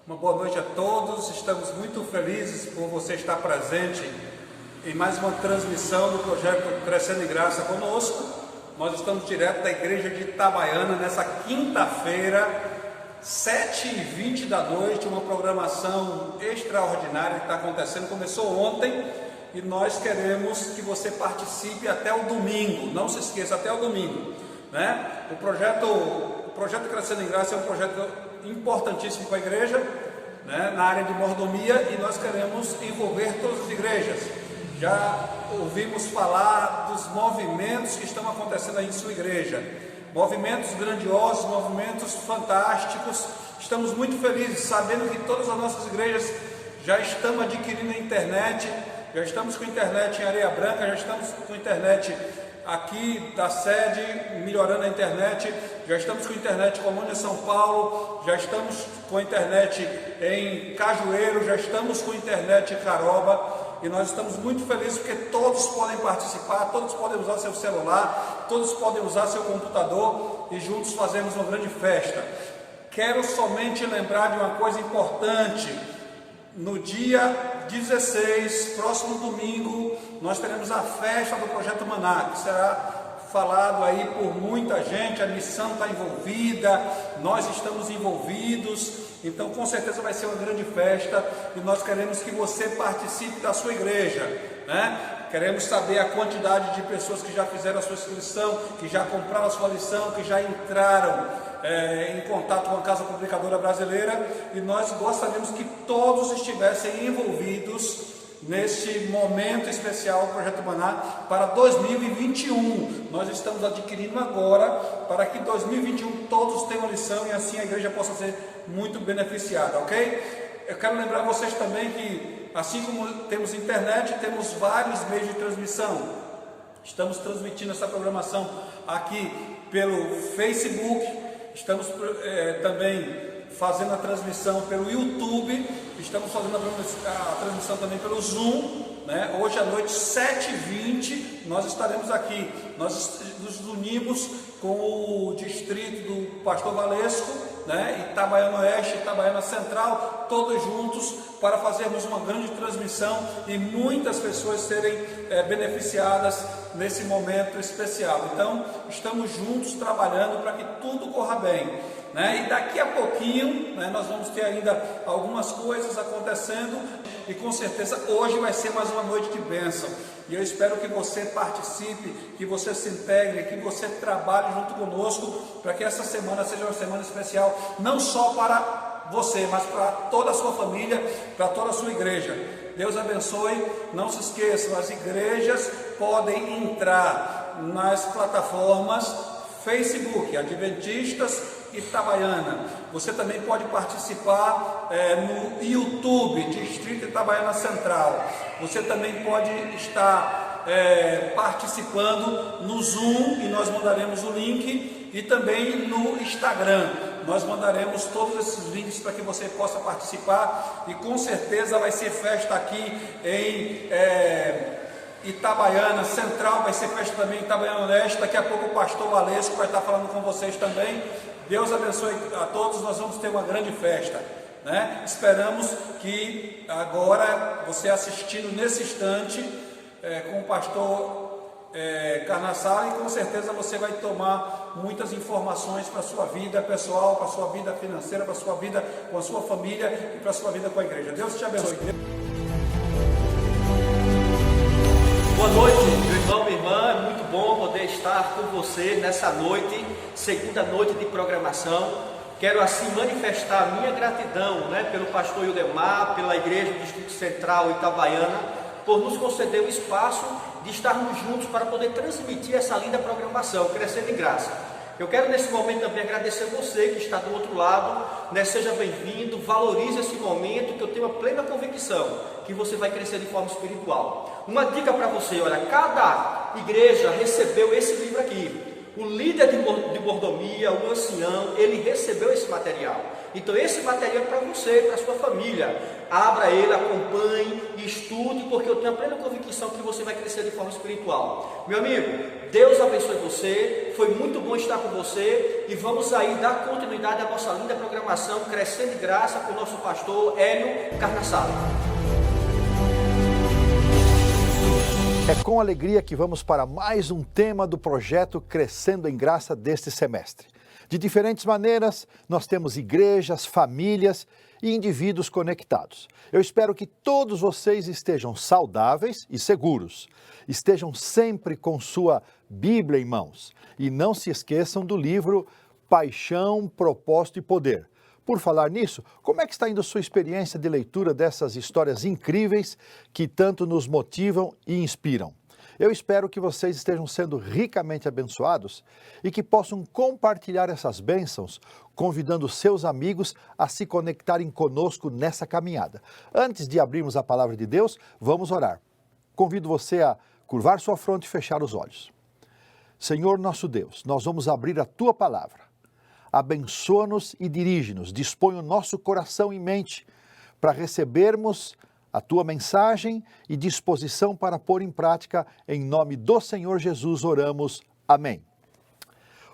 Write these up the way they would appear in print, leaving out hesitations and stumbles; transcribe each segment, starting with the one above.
Uma boa noite a todos, estamos muito felizes por você estar presente em mais uma transmissão do projeto Crescendo em Graça conosco. Nós estamos direto da igreja de Itabaiana nessa quinta-feira, 7h20 da noite, uma programação extraordinária que está acontecendo, começou ontem e nós queremos que você participe até o domingo, não se esqueça, até o domingo, né? O projeto Crescendo em Graça é um projeto importantíssimo para a igreja, né, na área de mordomia, e nós queremos envolver todas as igrejas. Já ouvimos falar dos movimentos que estão acontecendo aí em sua igreja, movimentos grandiosos, movimentos fantásticos. Estamos muito felizes sabendo que todas as nossas igrejas já estão adquirindo a internet, já estamos com internet em Areia Branca, já estamos com internet aqui da sede, melhorando a internet, já estamos com internet em Colônia São Paulo, já estamos com internet em Cajueiro, já estamos com internet em Caroba, e nós estamos muito felizes porque todos podem participar, todos podem usar seu celular, todos podem usar seu computador e juntos fazemos uma grande festa. Quero somente lembrar de uma coisa importante. No dia 16, próximo domingo, nós teremos a festa do Projeto Maná, que será falado aí por muita gente, a missão está envolvida, nós estamos envolvidos, então com certeza vai ser uma grande festa e nós queremos que você participe da sua igreja, né? Queremos saber a quantidade de pessoas que já fizeram a sua inscrição, que já compraram a sua lição, que já entraram em contato com a Casa Publicadora Brasileira, e nós gostaríamos que todos estivessem envolvidos neste momento especial do Projeto Maná para 2021. Nós estamos adquirindo agora para que 2021 todos tenham lição e assim a igreja possa ser muito beneficiada, ok? Eu quero lembrar vocês também que, assim como temos internet, temos vários meios de transmissão. Estamos transmitindo essa programação aqui pelo Facebook, estamos também fazendo a transmissão pelo YouTube, estamos fazendo a transmissão também pelo Zoom, né? Hoje à noite, 7h20, nós estaremos aqui. Nós nos unimos com o distrito do Pastor Valesco, né? Itabaiana Oeste, Itabaiana Central, todos juntos para fazermos uma grande transmissão e muitas pessoas serem beneficiadas nesse momento especial. Então, estamos juntos trabalhando para que tudo corra bem, né? E daqui a pouquinho, né, nós vamos ter ainda algumas coisas acontecendo e com certeza hoje vai ser mais uma noite de bênção. E eu espero que você participe, que você se integre, que você trabalhe junto conosco para que essa semana seja uma semana especial, não só para você, mas para toda a sua família, para toda a sua igreja. Deus abençoe. Não se esqueçam, as igrejas podem entrar nas plataformas Facebook, Adventistas Itabaiana. Você também pode participar no YouTube, Distrito Itabaiana Central. Você também pode estar participando no Zoom, e nós mandaremos o link, e também no Instagram. Nós mandaremos todos esses links para que você possa participar, e com certeza vai ser festa aqui em Itabaiana Central, vai ser festa também em Itabaiana Oeste. Daqui a pouco o pastor Valesco vai estar falando com vocês também. Deus abençoe a todos, nós vamos ter uma grande festa, né? Esperamos que agora, você assistindo nesse instante, com o pastor Carnassal, e com certeza você vai tomar muitas informações para a sua vida pessoal, para a sua vida financeira, para a sua vida com a sua família e para a sua vida com a igreja. Deus te abençoe. Boa noite, meu irmão, minha irmã, é muito bom poder estar com você nessa noite, segunda noite de programação. Quero assim manifestar a minha gratidão, né, pelo pastor Ildemar, pela igreja do Distrito Central Itabaiana, por nos conceder o espaço de estarmos juntos para poder transmitir essa linda programação, Crescendo em Graça. Eu quero nesse momento também agradecer você que está do outro lado, né? Seja bem-vindo, valorize esse momento, que eu tenho a plena convicção que você vai crescer de forma espiritual. Uma dica para você, olha, cada igreja recebeu esse livro aqui. O líder de mordomia, o ancião, ele recebeu esse material. Então esse material é para você, para a sua família. Abra ele, acompanhe, estude, porque eu tenho a plena convicção que você vai crescer de forma espiritual. Meu amigo, Deus abençoe você, foi muito bom estar com você e vamos aí dar continuidade à nossa linda programação Crescendo em Graça com o nosso pastor Hélio Carnassala. É com alegria que vamos para mais um tema do projeto Crescendo em Graça deste semestre. De diferentes maneiras, nós temos igrejas, famílias e indivíduos conectados. Eu espero que todos vocês estejam saudáveis e seguros. Estejam sempre com sua Bíblia em mãos. E não se esqueçam do livro Paixão, Propósito e Poder. Por falar nisso, como é que está indo a sua experiência de leitura dessas histórias incríveis que tanto nos motivam e inspiram? Eu espero que vocês estejam sendo ricamente abençoados e que possam compartilhar essas bênçãos, convidando seus amigos a se conectarem conosco nessa caminhada. Antes de abrirmos a palavra de Deus, vamos orar. Convido você a curvar sua fronte e fechar os olhos. Senhor nosso Deus, nós vamos abrir a Tua palavra. Abençoa-nos e dirige-nos, dispõe o nosso coração e mente para recebermos a Tua mensagem e disposição para pôr em prática. Em nome do Senhor Jesus oramos. Amém.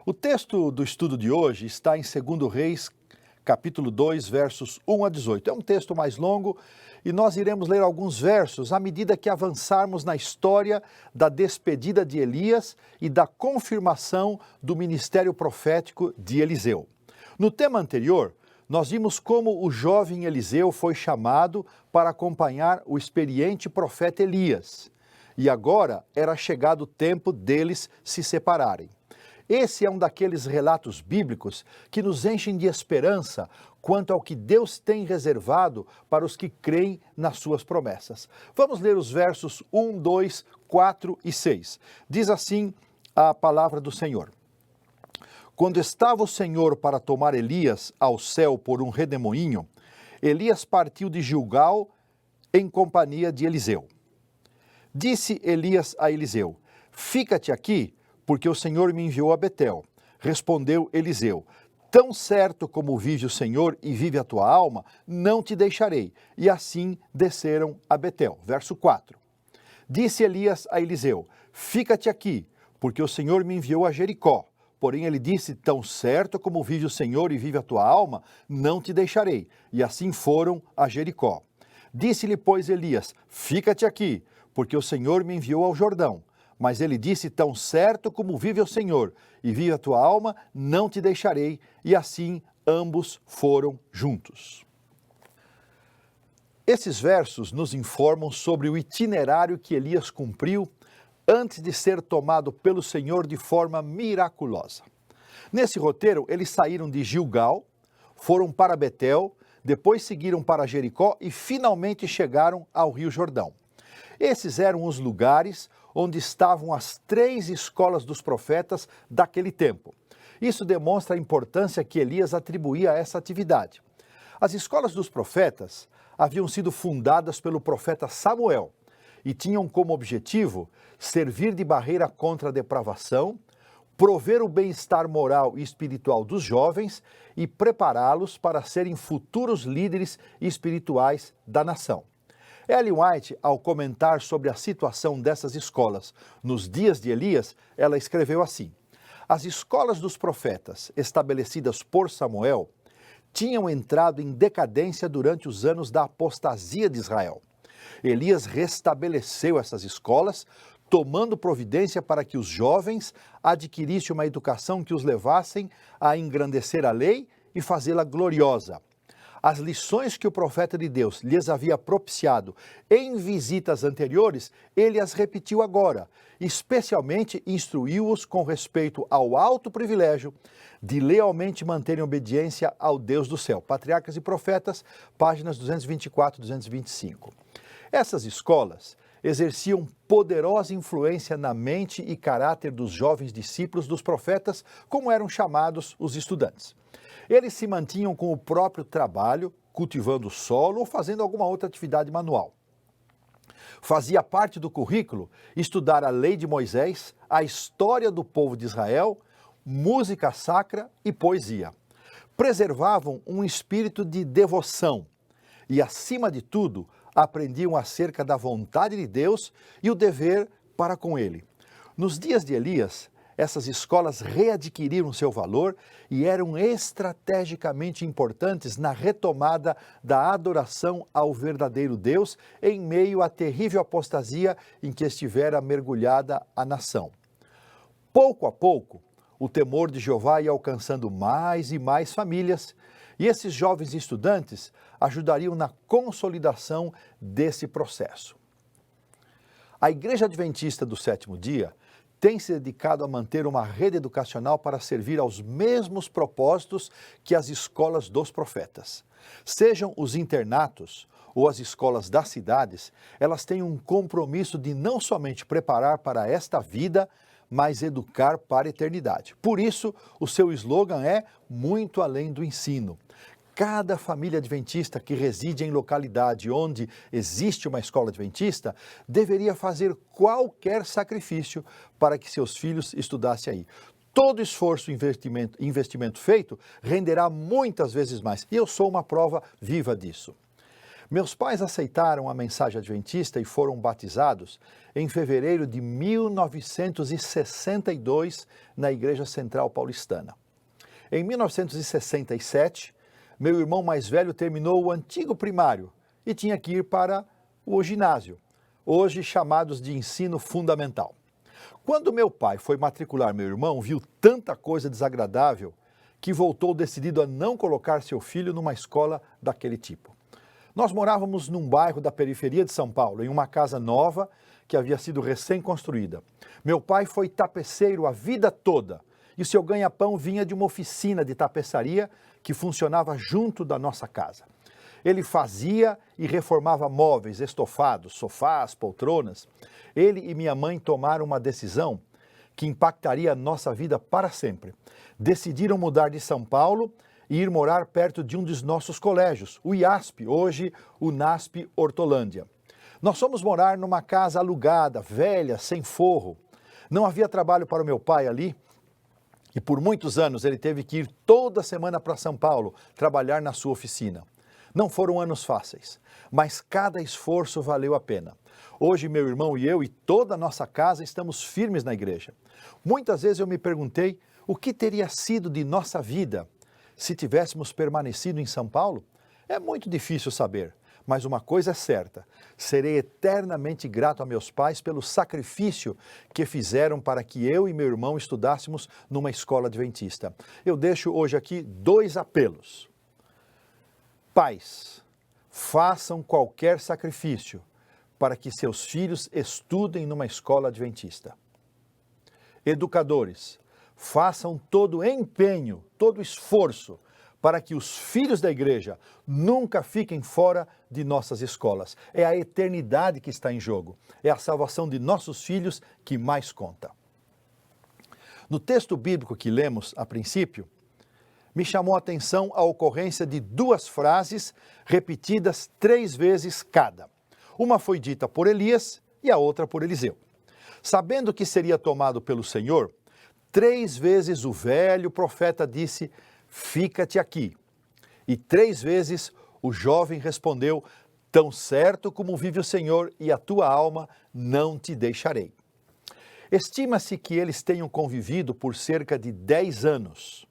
O texto do estudo de hoje está em 2 Reis, capítulo 2, versos 1 a 18. É um texto mais longo e nós iremos ler alguns versos à medida que avançarmos na história da despedida de Elias e da confirmação do ministério profético de Eliseu. No tema anterior, nós vimos como o jovem Eliseu foi chamado para acompanhar o experiente profeta Elias. E agora era chegado o tempo deles se separarem. Esse é um daqueles relatos bíblicos que nos enchem de esperança quanto ao que Deus tem reservado para os que creem nas suas promessas. Vamos ler os versos 1, 2, 4 e 6. Diz assim a palavra do Senhor. Quando estava o Senhor para tomar Elias ao céu por um redemoinho, Elias partiu de Gilgal em companhia de Eliseu. Disse Elias a Eliseu, fica-te aqui, porque o Senhor me enviou a Betel. Respondeu Eliseu, tão certo como vive o Senhor e vive a tua alma, não te deixarei. E assim desceram a Betel. Verso 4. Disse Elias a Eliseu, fica-te aqui, porque o Senhor me enviou a Jericó. Porém ele disse, tão certo como vive o Senhor e vive a tua alma, não te deixarei. E assim foram a Jericó. Disse-lhe, pois, Elias, fica-te aqui, porque o Senhor me enviou ao Jordão. Mas ele disse, tão certo como vive o Senhor e vive a tua alma, não te deixarei. E assim ambos foram juntos. Esses versos nos informam sobre o itinerário que Elias cumpriu antes de ser tomado pelo Senhor de forma miraculosa. Nesse roteiro, eles saíram de Gilgal, foram para Betel, depois seguiram para Jericó e finalmente chegaram ao Rio Jordão. Esses eram os lugares onde estavam as 3 escolas dos profetas daquele tempo. Isso demonstra a importância que Elias atribuía a essa atividade. As escolas dos profetas haviam sido fundadas pelo profeta Samuel e tinham como objetivo servir de barreira contra a depravação, prover o bem-estar moral e espiritual dos jovens e prepará-los para serem futuros líderes espirituais da nação. Ellen White, ao comentar sobre a situação dessas escolas nos dias de Elias, ela escreveu assim: as escolas dos profetas, estabelecidas por Samuel, tinham entrado em decadência durante os anos da apostasia de Israel. Elias restabeleceu essas escolas, tomando providência para que os jovens adquirissem uma educação que os levassem a engrandecer a lei e fazê-la gloriosa. As lições que o profeta de Deus lhes havia propiciado em visitas anteriores, ele as repetiu agora, especialmente instruiu-os com respeito ao alto privilégio de lealmente manterem obediência ao Deus do céu. Patriarcas e Profetas, páginas 224 e 225. Essas escolas exerciam poderosa influência na mente e caráter dos jovens discípulos dos profetas, como eram chamados os estudantes. Eles se mantinham com o próprio trabalho, cultivando o solo ou fazendo alguma outra atividade manual. Fazia parte do currículo estudar a lei de Moisés, a história do povo de Israel, música sacra e poesia. Preservavam um espírito de devoção e, acima de tudo, aprendiam acerca da vontade de Deus e o dever para com ele. Nos dias de Elias, essas escolas readquiriram seu valor e eram estrategicamente importantes na retomada da adoração ao verdadeiro Deus em meio à terrível apostasia em que estivera mergulhada a nação. Pouco a pouco, o temor de Jeová ia alcançando mais e mais famílias, e esses jovens estudantes ajudariam na consolidação desse processo. A Igreja Adventista do Sétimo Dia tem se dedicado a manter uma rede educacional para servir aos mesmos propósitos que as escolas dos profetas. Sejam os internatos ou as escolas das cidades, elas têm um compromisso de não somente preparar para esta vida, mas educar para a eternidade. Por isso, o seu slogan é muito além do ensino. Cada família adventista que reside em localidade onde existe uma escola adventista deveria fazer qualquer sacrifício para que seus filhos estudassem aí. Todo esforço e investimento feito renderá muitas vezes mais. E eu sou uma prova viva disso. Meus pais aceitaram a mensagem adventista e foram batizados em fevereiro de 1962 na Igreja Central Paulistana. Em 1967, meu irmão mais velho terminou o antigo primário e tinha que ir para o ginásio, hoje chamados de ensino fundamental. Quando meu pai foi matricular meu irmão, viu tanta coisa desagradável que voltou decidido a não colocar seu filho numa escola daquele tipo. Nós morávamos num bairro da periferia de São Paulo, em uma casa nova que havia sido recém-construída. Meu pai foi tapeceiro a vida toda e seu ganha-pão vinha de uma oficina de tapeçaria que funcionava junto da nossa casa. Ele fazia e reformava móveis, estofados, sofás, poltronas. Ele e minha mãe tomaram uma decisão que impactaria a nossa vida para sempre. Decidiram mudar de São Paulo e ir morar perto de um dos nossos colégios, o IASP, hoje o NASP Hortolândia. Nós fomos morar numa casa alugada, velha, sem forro. Não havia trabalho para o meu pai ali, e por muitos anos ele teve que ir toda semana para São Paulo trabalhar na sua oficina. Não foram anos fáceis, mas cada esforço valeu a pena. Hoje meu irmão e eu e toda a nossa casa estamos firmes na igreja. Muitas vezes eu me perguntei o que teria sido de nossa vida se tivéssemos permanecido em São Paulo. É muito difícil saber, mas uma coisa é certa, serei eternamente grato a meus pais pelo sacrifício que fizeram para que eu e meu irmão estudássemos numa escola adventista. Eu deixo hoje aqui 2 apelos. Pais, façam qualquer sacrifício para que seus filhos estudem numa escola adventista. Educadores, façam todo empenho, todo esforço para que os filhos da igreja nunca fiquem fora de nossas escolas. É a eternidade que está em jogo. É a salvação de nossos filhos que mais conta. No texto bíblico que lemos a princípio, me chamou a atenção a ocorrência de 2 frases repetidas 3 vezes cada. Uma foi dita por Elias e a outra por Eliseu. Sabendo que seria tomado pelo Senhor, 3 vezes o velho profeta disse: fica-te aqui. E 3 vezes o jovem respondeu: tão certo como vive o Senhor e a tua alma, não te deixarei. Estima-se que eles tenham convivido por cerca de 10 anos.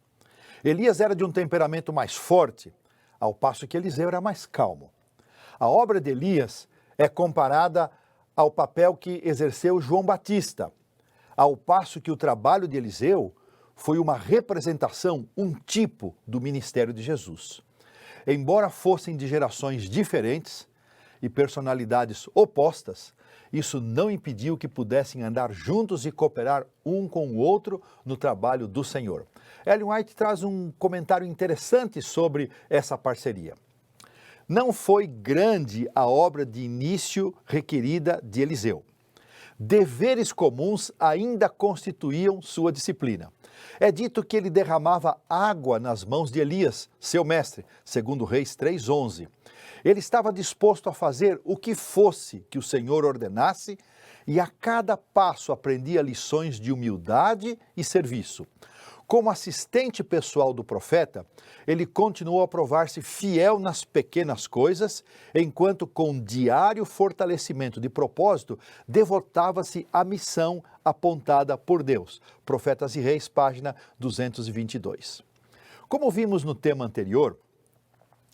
Elias era de um temperamento mais forte, ao passo que Eliseu era mais calmo. A obra de Elias é comparada ao papel que exerceu João Batista, ao passo que o trabalho de Eliseu foi uma representação, um tipo do ministério de Jesus. Embora fossem de gerações diferentes e personalidades opostas, isso não impediu que pudessem andar juntos e cooperar um com o outro no trabalho do Senhor. Ellen White traz um comentário interessante sobre essa parceria. Não foi grande a obra de início requerida de Eliseu. Deveres comuns ainda constituíam sua disciplina. É dito que ele derramava água nas mãos de Elias, seu mestre, segundo Reis 3:11. Ele estava disposto a fazer o que fosse que o Senhor ordenasse e a cada passo aprendia lições de humildade e serviço. Como assistente pessoal do profeta, ele continuou a provar-se fiel nas pequenas coisas, enquanto com diário fortalecimento de propósito, devotava-se à missão apontada por Deus. Profetas e Reis, página 222. Como vimos no tema anterior,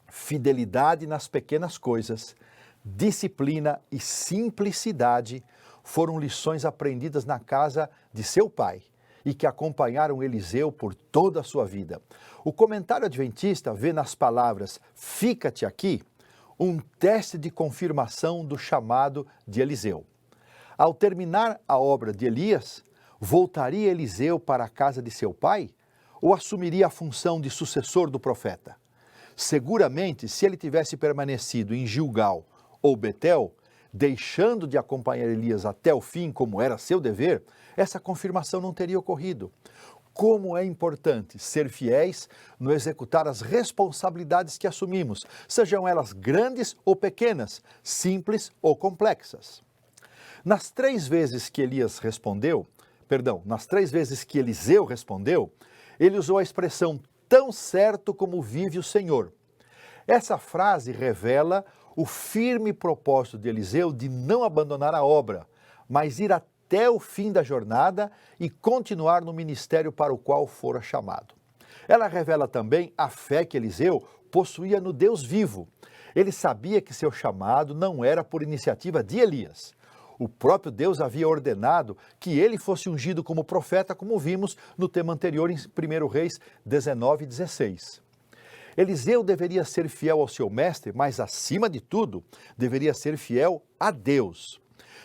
fidelidade nas pequenas coisas, disciplina e simplicidade foram lições aprendidas na casa de seu pai e que acompanharam Eliseu por toda a sua vida. O comentário adventista vê nas palavras "fica-te aqui" um teste de confirmação do chamado de Eliseu. Ao terminar a obra de Elias, voltaria Eliseu para a casa de seu pai ou assumiria a função de sucessor do profeta? Seguramente, se ele tivesse permanecido em Gilgal ou Betel, deixando de acompanhar Elias até o fim, como era seu dever, essa confirmação não teria ocorrido. Como é importante ser fiéis no executar as responsabilidades que assumimos, sejam elas grandes ou pequenas, simples ou complexas. Nas três vezes que Eliseu respondeu, ele usou a expressão "tão certo como vive o Senhor". Essa frase revela o firme propósito de Eliseu de não abandonar a obra, mas ir até o fim da jornada e continuar no ministério para o qual fora chamado. Ela revela também a fé que Eliseu possuía no Deus vivo. Ele sabia que seu chamado não era por iniciativa de Elias. O próprio Deus havia ordenado que ele fosse ungido como profeta, como vimos no tema anterior em 1 Reis 19:16. Eliseu deveria ser fiel ao seu mestre, mas acima de tudo, deveria ser fiel a Deus.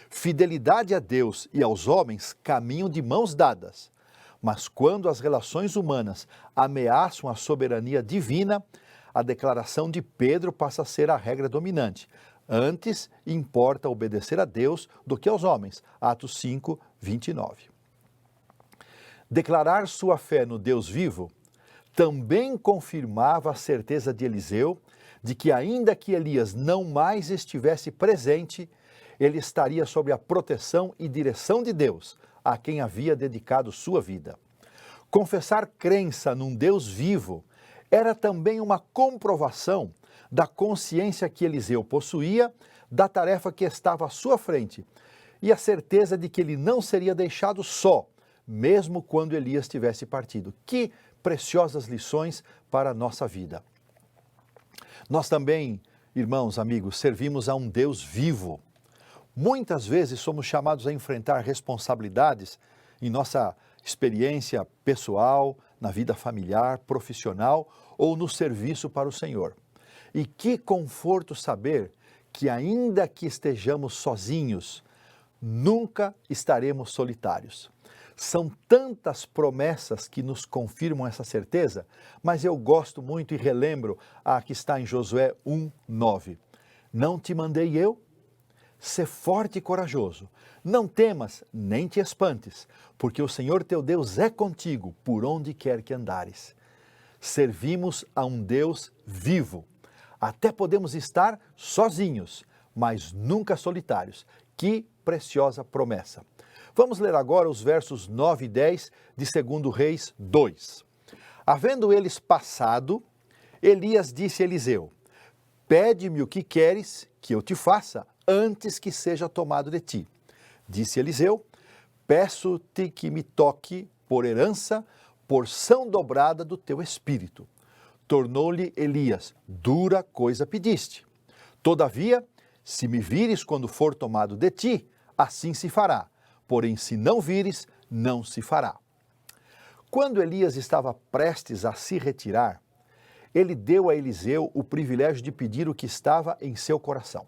Fidelidade a Deus e aos homens caminham de mãos dadas, mas quando as relações humanas ameaçam a soberania divina, a declaração de Pedro passa a ser a regra dominante. Antes importa obedecer a Deus do que aos homens. Atos 5:29. Declarar sua fé no Deus vivo também confirmava a certeza de Eliseu de que, ainda que Elias não mais estivesse presente, ele estaria sob a proteção e direção de Deus, a quem havia dedicado sua vida. Confessar crença num Deus vivo era também uma comprovação da consciência que Eliseu possuía da tarefa que estava à sua frente e a certeza de que ele não seria deixado só, mesmo quando Elias tivesse partido. Que preciosas lições para a nossa vida. Nós também, irmãos, amigos, servimos a um Deus vivo. Muitas vezes somos chamados a enfrentar responsabilidades em nossa experiência pessoal, na vida familiar, profissional ou no serviço para o Senhor. E que conforto saber que, ainda que estejamos sozinhos, nunca estaremos solitários. São tantas promessas que nos confirmam essa certeza, mas eu gosto muito e relembro a que está em Josué 1:9. Não te mandei eu? Sê forte e corajoso. Não temas, nem te espantes, porque o Senhor teu Deus é contigo por onde quer que andares. Servimos a um Deus vivo. Até podemos estar sozinhos, mas nunca solitários. Que preciosa promessa! Vamos ler agora os versos 9 e 10 de 2 Reis 2. Havendo eles passado, Elias disse a Eliseu: pede-me o que queres que eu te faça antes que seja tomado de ti. Disse Eliseu: peço-te que me toque por herança, porção dobrada do teu espírito. Tornou-lhe Elias: dura coisa pediste. Todavia, se me vires quando for tomado de ti, assim se fará. Porém, se não vires, não se fará. Quando Elias estava prestes a se retirar, ele deu a Eliseu o privilégio de pedir o que estava em seu coração.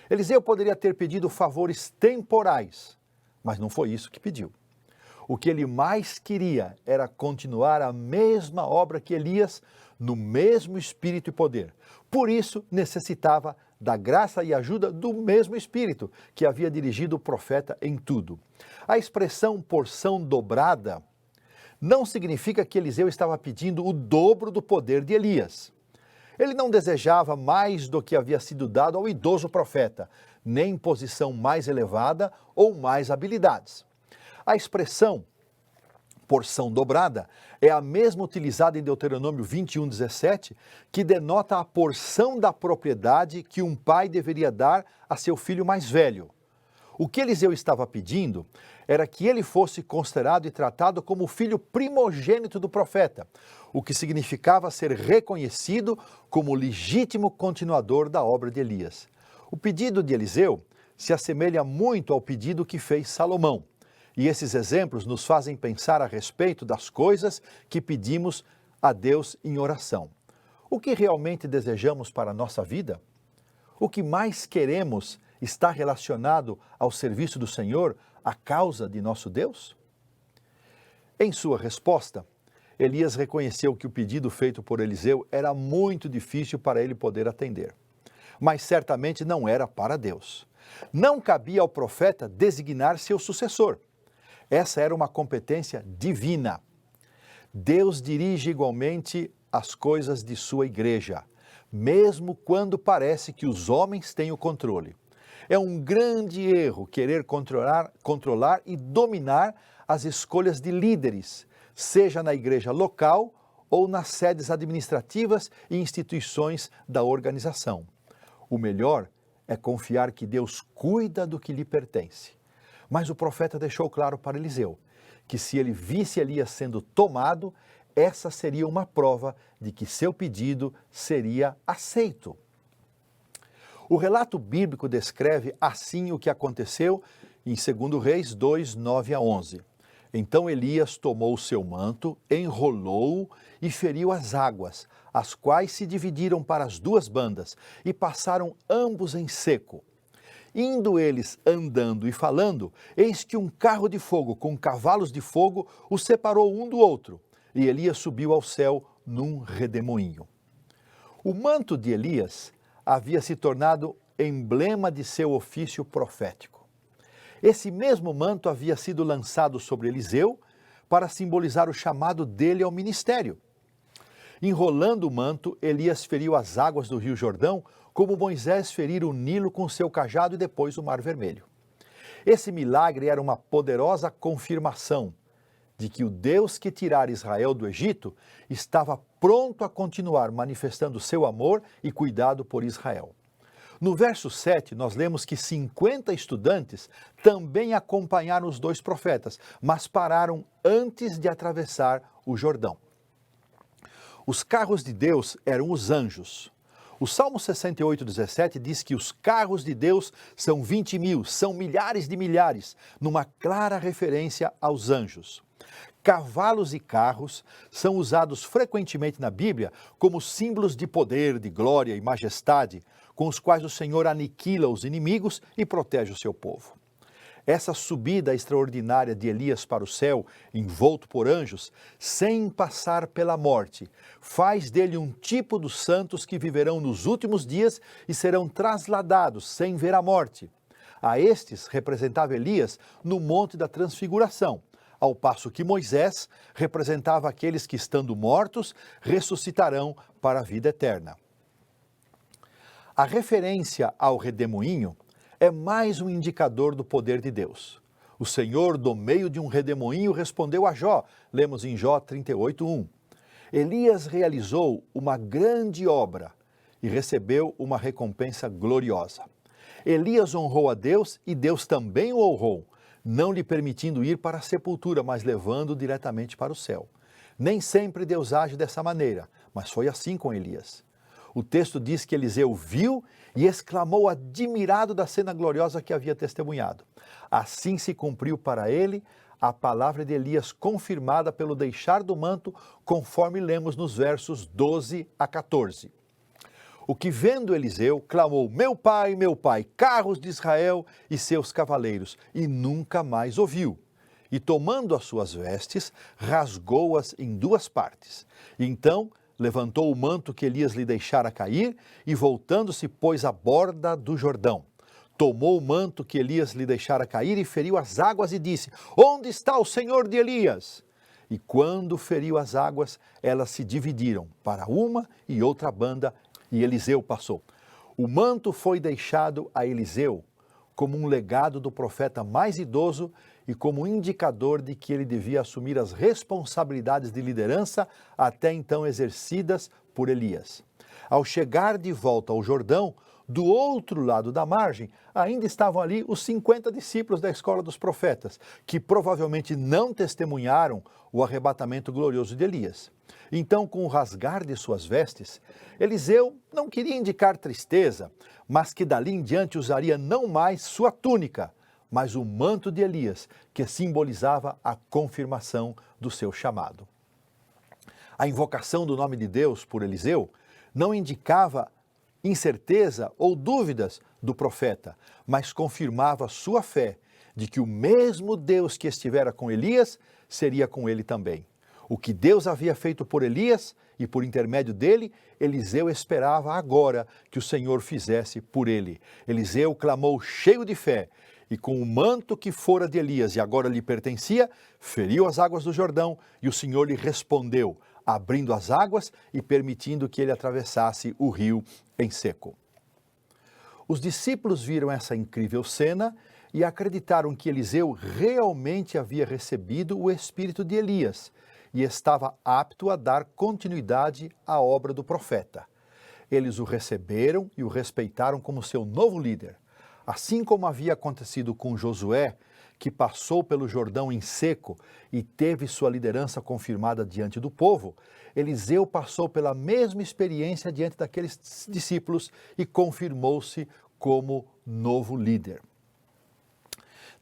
Eliseu poderia ter pedido favores temporais, mas não foi isso que pediu. O que ele mais queria era continuar a mesma obra que Elias, no mesmo espírito e poder. Por isso, necessitava da graça e ajuda do mesmo Espírito que havia dirigido o profeta em tudo. A expressão porção dobrada não significa que Eliseu estava pedindo o dobro do poder de Elias. Ele não desejava mais do que havia sido dado ao idoso profeta, nem posição mais elevada ou mais habilidades. A expressão porção dobrada, é a mesma utilizada em Deuteronômio 21:17, que denota a porção da propriedade que um pai deveria dar a seu filho mais velho. O que Eliseu estava pedindo era que ele fosse considerado e tratado como o filho primogênito do profeta, o que significava ser reconhecido como legítimo continuador da obra de Elias. O pedido de Eliseu se assemelha muito ao pedido que fez Salomão, e esses exemplos nos fazem pensar a respeito das coisas que pedimos a Deus em oração. O que realmente desejamos para a nossa vida? O que mais queremos está relacionado ao serviço do Senhor, à causa de nosso Deus? Em sua resposta, Elias reconheceu que o pedido feito por Eliseu era muito difícil para ele poder atender, mas certamente não era para Deus. Não cabia ao profeta designar seu sucessor. Essa era uma competência divina. Deus dirige igualmente as coisas de sua igreja, mesmo quando parece que os homens têm o controle. É um grande erro querer controlar e dominar as escolhas de líderes, seja na igreja local ou nas sedes administrativas e instituições da organização. O melhor é confiar que Deus cuida do que lhe pertence. Mas o profeta deixou claro para Eliseu que se ele visse Elias sendo tomado, essa seria uma prova de que seu pedido seria aceito. O relato bíblico descreve assim o que aconteceu em 2 Reis 2, 9-11. Então Elias tomou o seu manto, enrolou-o e feriu as águas, as quais se dividiram para as duas bandas e passaram ambos em seco. Indo eles andando e falando, eis que um carro de fogo com cavalos de fogo os separou um do outro, e Elias subiu ao céu num redemoinho. O manto de Elias havia se tornado emblema de seu ofício profético. Esse mesmo manto havia sido lançado sobre Eliseu para simbolizar o chamado dele ao ministério. Enrolando o manto, Elias feriu as águas do rio Jordão, como Moisés ferira o Nilo com seu cajado e depois o Mar Vermelho. Esse milagre era uma poderosa confirmação de que o Deus que tirara Israel do Egito estava pronto a continuar manifestando seu amor e cuidado por Israel. No verso 7, nós lemos que 50 estudantes também acompanharam os dois profetas, mas pararam antes de atravessar o Jordão. Os carros de Deus eram os anjos. O Salmo 68:17 diz que os carros de Deus são 20.000, são milhares de milhares, numa clara referência aos anjos. Cavalos e carros são usados frequentemente na Bíblia como símbolos de poder, de glória e majestade, com os quais o Senhor aniquila os inimigos e protege o seu povo. Essa subida extraordinária de Elias para o céu, envolto por anjos, sem passar pela morte, faz dele um tipo dos santos que viverão nos últimos dias e serão trasladados sem ver a morte. A estes representava Elias no Monte da Transfiguração, ao passo que Moisés representava aqueles que, estando mortos, ressuscitarão para a vida eterna. A referência ao redemoinho é mais um indicador do poder de Deus. O Senhor, do meio de um redemoinho, respondeu a Jó, lemos em Jó 38:1. Elias realizou uma grande obra e recebeu uma recompensa gloriosa. Elias honrou a Deus e Deus também o honrou, não lhe permitindo ir para a sepultura, mas levando-o diretamente para o céu. Nem sempre Deus age dessa maneira, mas foi assim com Elias. O texto diz que Eliseu viu e exclamou admirado da cena gloriosa que havia testemunhado. Assim se cumpriu para ele a palavra de Elias confirmada pelo deixar do manto, conforme lemos nos versos 12-14. O que vendo Eliseu, clamou, meu pai, carros de Israel e seus cavaleiros, e nunca mais ouviu. E tomando as suas vestes, rasgou-as em duas partes. E então levantou o manto que Elias lhe deixara cair e, voltando-se, pôs à borda do Jordão. Tomou o manto que Elias lhe deixara cair e feriu as águas e disse, onde está o Senhor de Elias? E quando feriu as águas, elas se dividiram para uma e outra banda, e Eliseu passou. O manto foi deixado a Eliseu como um legado do profeta mais idoso e como indicador de que ele devia assumir as responsabilidades de liderança até então exercidas por Elias. Ao chegar de volta ao Jordão, do outro lado da margem, ainda estavam ali os 50 discípulos da escola dos profetas, que provavelmente não testemunharam o arrebatamento glorioso de Elias. Então, com o rasgar de suas vestes, Eliseu não queria indicar tristeza, mas que dali em diante usaria não mais sua túnica, mas o manto de Elias, que simbolizava a confirmação do seu chamado. A invocação do nome de Deus por Eliseu não indicava incerteza ou dúvidas do profeta, mas confirmava sua fé de que o mesmo Deus que estivera com Elias seria com ele também. O que Deus havia feito por Elias e por intermédio dele, Eliseu esperava agora que o Senhor fizesse por ele. Eliseu clamou cheio de fé e com o manto que fora de Elias e agora lhe pertencia, feriu as águas do Jordão e o Senhor lhe respondeu, abrindo as águas e permitindo que ele atravessasse o rio em seco. Os discípulos viram essa incrível cena e acreditaram que Eliseu realmente havia recebido o espírito de Elias e estava apto a dar continuidade à obra do profeta. Eles o receberam e o respeitaram como seu novo líder. Assim como havia acontecido com Josué, que passou pelo Jordão em seco e teve sua liderança confirmada diante do povo, Eliseu passou pela mesma experiência diante daqueles discípulos e confirmou-se como novo líder.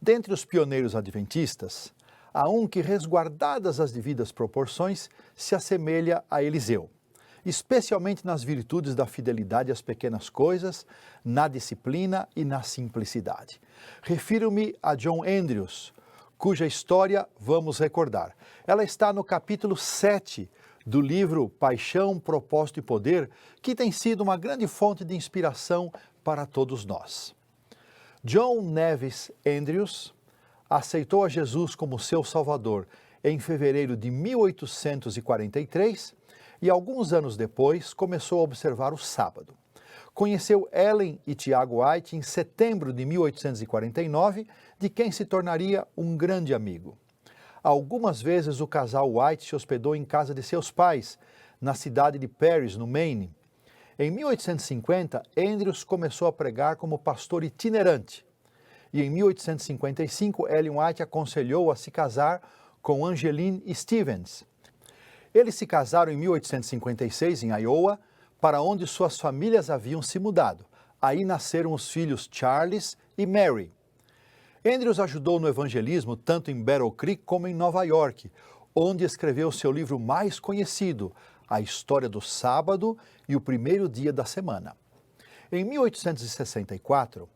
Dentre os pioneiros adventistas, há um que, resguardadas as devidas proporções, se assemelha a Eliseu, especialmente nas virtudes da fidelidade às pequenas coisas, na disciplina e na simplicidade. Refiro-me a John Andrews, cuja história vamos recordar. Ela está no capítulo 7 do livro Paixão, Propósito e Poder, que tem sido uma grande fonte de inspiração para todos nós. John Nevis Andrews aceitou a Jesus como seu Salvador em fevereiro de 1843 e alguns anos depois começou a observar o sábado. Conheceu Ellen e Tiago White em setembro de 1849, de quem se tornaria um grande amigo. Algumas vezes o casal White se hospedou em casa de seus pais, na cidade de Paris, no Maine. Em 1850, Andrews começou a pregar como pastor itinerante. E em 1855, Ellen White aconselhou a se casar com Angeline Stevens. Eles se casaram em 1856 em Iowa, para onde suas famílias haviam se mudado. Aí nasceram os filhos Charles e Mary. Andrews ajudou no evangelismo tanto em Battle Creek como em Nova York, onde escreveu seu livro mais conhecido, A História do Sábado e o Primeiro Dia da Semana. Em 1864,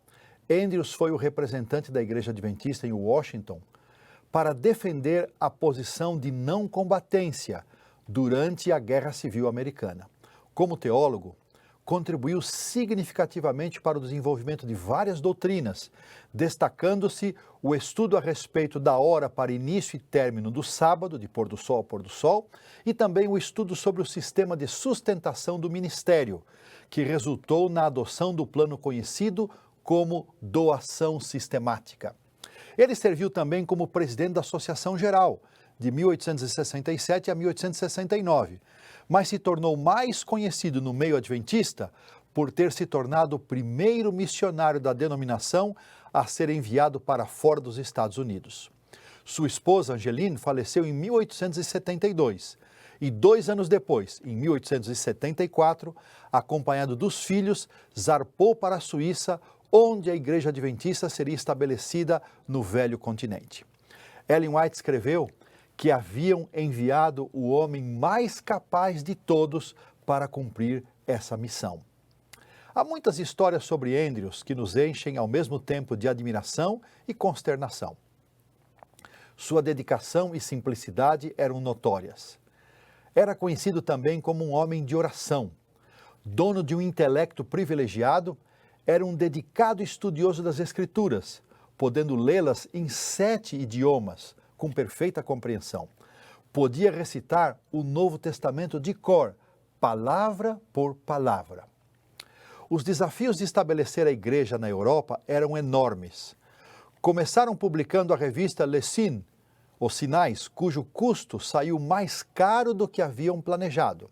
Andrews foi o representante da Igreja Adventista em Washington para defender a posição de não combatência durante a Guerra Civil Americana. Como teólogo, contribuiu significativamente para o desenvolvimento de várias doutrinas, destacando-se o estudo a respeito da hora para início e término do sábado, de pôr do sol a pôr do sol, e também o estudo sobre o sistema de sustentação do ministério, que resultou na adoção do plano conhecido como doação sistemática. Ele serviu também como presidente da Associação Geral, de 1867 a 1869, mas se tornou mais conhecido no meio adventista por ter se tornado o primeiro missionário da denominação a ser enviado para fora dos Estados Unidos. Sua esposa, Angeline, faleceu em 1872 e 2 anos depois, em 1874, acompanhado dos filhos, zarpou para a Suíça, onde a Igreja Adventista seria estabelecida no Velho Continente. Ellen White escreveu que haviam enviado o homem mais capaz de todos para cumprir essa missão. Há muitas histórias sobre Andrews que nos enchem ao mesmo tempo de admiração e consternação. Sua dedicação e simplicidade eram notórias. Era conhecido também como um homem de oração. Dono de um intelecto privilegiado, era um dedicado estudioso das Escrituras, podendo lê-las em 7 idiomas, com perfeita compreensão. Podia recitar o Novo Testamento de cor, palavra por palavra. Os desafios de estabelecer a igreja na Europa eram enormes. Começaram publicando a revista Les Signes, Os Sinais, cujo custo saiu mais caro do que haviam planejado.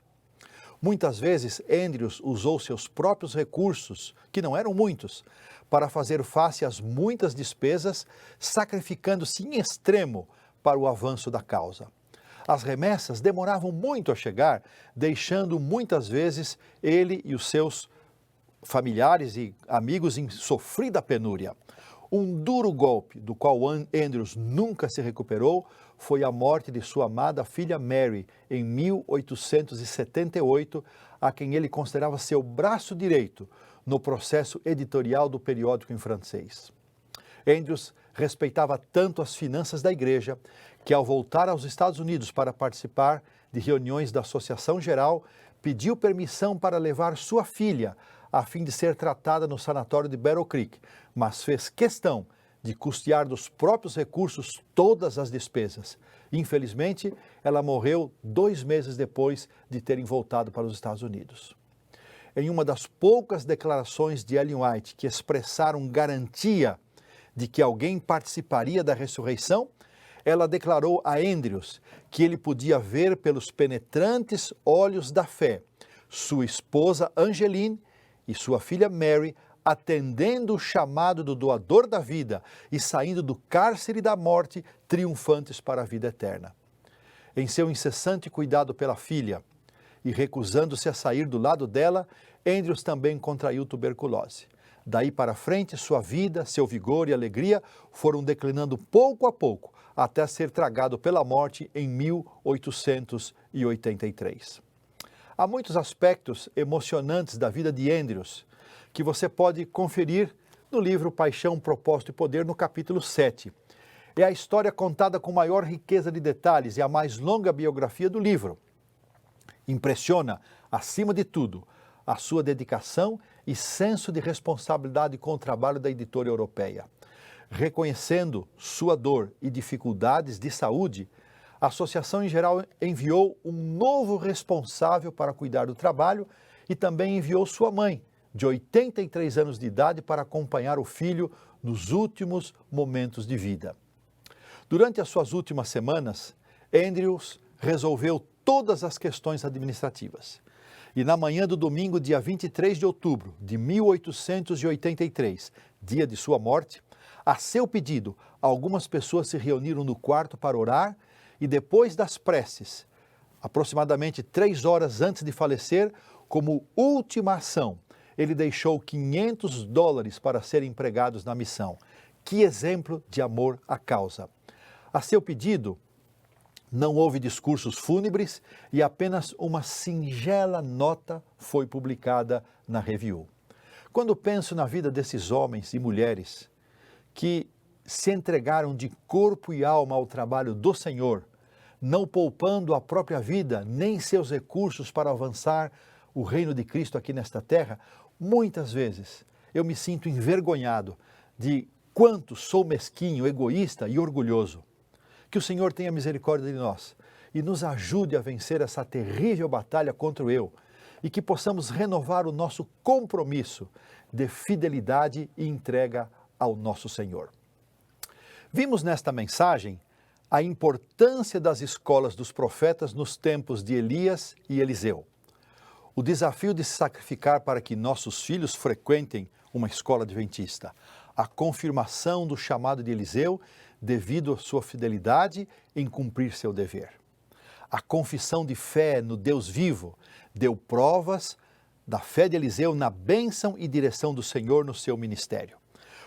Muitas vezes, Andrews usou seus próprios recursos, que não eram muitos, para fazer face às muitas despesas, sacrificando-se em extremo para o avanço da causa. As remessas demoravam muito a chegar, deixando muitas vezes ele e os seus familiares e amigos em sofrida penúria. Um duro golpe, do qual Andrews nunca se recuperou, foi a morte de sua amada filha Mary, em 1878, a quem ele considerava seu braço direito no processo editorial do periódico em francês. Andrews respeitava tanto as finanças da igreja que, ao voltar aos Estados Unidos para participar de reuniões da Associação Geral, pediu permissão para levar sua filha a fim de ser tratada no sanatório de Battle Creek, mas fez questão de custear dos próprios recursos todas as despesas. Infelizmente, ela morreu 2 meses depois de terem voltado para os Estados Unidos. Em uma das poucas declarações de Ellen White que expressaram garantia de que alguém participaria da ressurreição, ela declarou a Andrews que ele podia ver pelos penetrantes olhos da fé sua esposa Angeline e sua filha Mary atendendo o chamado do doador da vida e saindo do cárcere da morte triunfantes para a vida eterna. Em seu incessante cuidado pela filha e recusando-se a sair do lado dela, Andrews também contraiu tuberculose. Daí para frente, sua vida, seu vigor e alegria foram declinando pouco a pouco, até ser tragado pela morte em 1883. Há muitos aspectos emocionantes da vida de Andrews que você pode conferir no livro Paixão, Propósito e Poder, no capítulo 7. É a história contada com maior riqueza de detalhes e a mais longa biografia do livro. Impressiona, acima de tudo, a sua dedicação e senso de responsabilidade com o trabalho da editora europeia. Reconhecendo sua dor e dificuldades de saúde, a Associação em Geral enviou um novo responsável para cuidar do trabalho e também enviou sua mãe, de 83 anos de idade, para acompanhar o filho nos últimos momentos de vida. Durante as suas últimas semanas, Andrews resolveu todas as questões administrativas. E na manhã do domingo, dia 23 de outubro de 1883, dia de sua morte, a seu pedido, algumas pessoas se reuniram no quarto para orar e depois das preces, aproximadamente 3 horas antes de falecer, como última ação, ele deixou $500 para serem empregados na missão. Que exemplo de amor à causa! A seu pedido, não houve discursos fúnebres e apenas uma singela nota foi publicada na Review. Quando penso na vida desses homens e mulheres que se entregaram de corpo e alma ao trabalho do Senhor, não poupando a própria vida nem seus recursos para avançar o reino de Cristo aqui nesta terra, muitas vezes eu me sinto envergonhado de quanto sou mesquinho, egoísta e orgulhoso. Que o Senhor tenha misericórdia de nós e nos ajude a vencer essa terrível batalha contra o eu e que possamos renovar o nosso compromisso de fidelidade e entrega ao nosso Senhor. Vimos nesta mensagem a importância das escolas dos profetas nos tempos de Elias e Eliseu. O desafio de se sacrificar para que nossos filhos frequentem uma escola adventista. A confirmação do chamado de Eliseu devido à sua fidelidade em cumprir seu dever. A confissão de fé no Deus vivo deu provas da fé de Eliseu na bênção e direção do Senhor no seu ministério.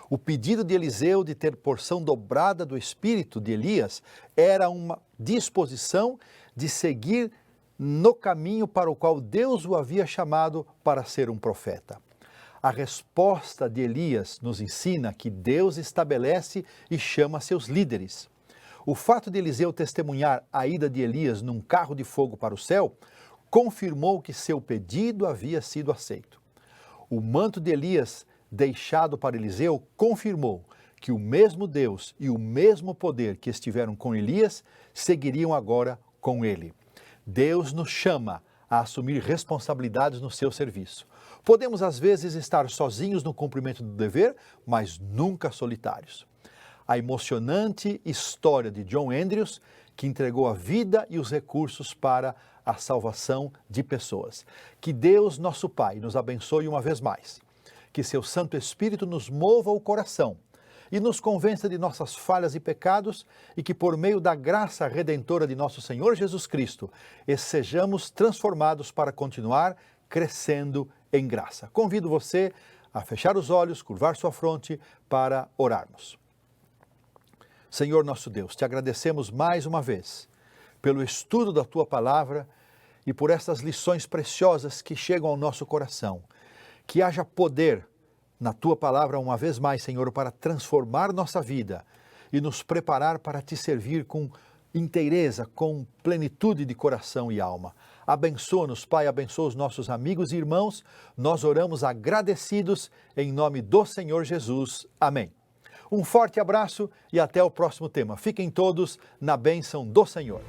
O pedido de Eliseu de ter porção dobrada do espírito de Elias era uma disposição de seguir no caminho para o qual Deus o havia chamado para ser um profeta. A resposta de Elias nos ensina que Deus estabelece e chama seus líderes. O fato de Eliseu testemunhar a ida de Elias num carro de fogo para o céu confirmou que seu pedido havia sido aceito. O manto de Elias deixado para Eliseu confirmou que o mesmo Deus e o mesmo poder que estiveram com Elias seguiriam agora com ele. Deus nos chama a assumir responsabilidades no seu serviço. Podemos às vezes estar sozinhos no cumprimento do dever, mas nunca solitários. a emocionante história de John Andrews, que entregou a vida e os recursos para a salvação de pessoas. Que Deus, nosso Pai, nos abençoe uma vez mais. Que seu Santo Espírito nos mova o coração e nos convença de nossas falhas e pecados e que por meio da graça redentora de nosso Senhor Jesus Cristo, sejamos transformados para continuar crescendo em graça. Convido você a fechar os olhos, curvar sua fronte para orarmos. Senhor nosso Deus, te agradecemos mais uma vez pelo estudo da Tua Palavra e por estas lições preciosas que chegam ao nosso coração. Que haja poder na Tua Palavra uma vez mais, Senhor, para transformar nossa vida e nos preparar para Te servir com inteireza, com plenitude de coração e alma. Abençoa-nos, Pai, abençoa os nossos amigos e irmãos. Nós oramos agradecidos em nome do Senhor Jesus. Amém. Um forte abraço e até o próximo tema. Fiquem todos na bênção do Senhor.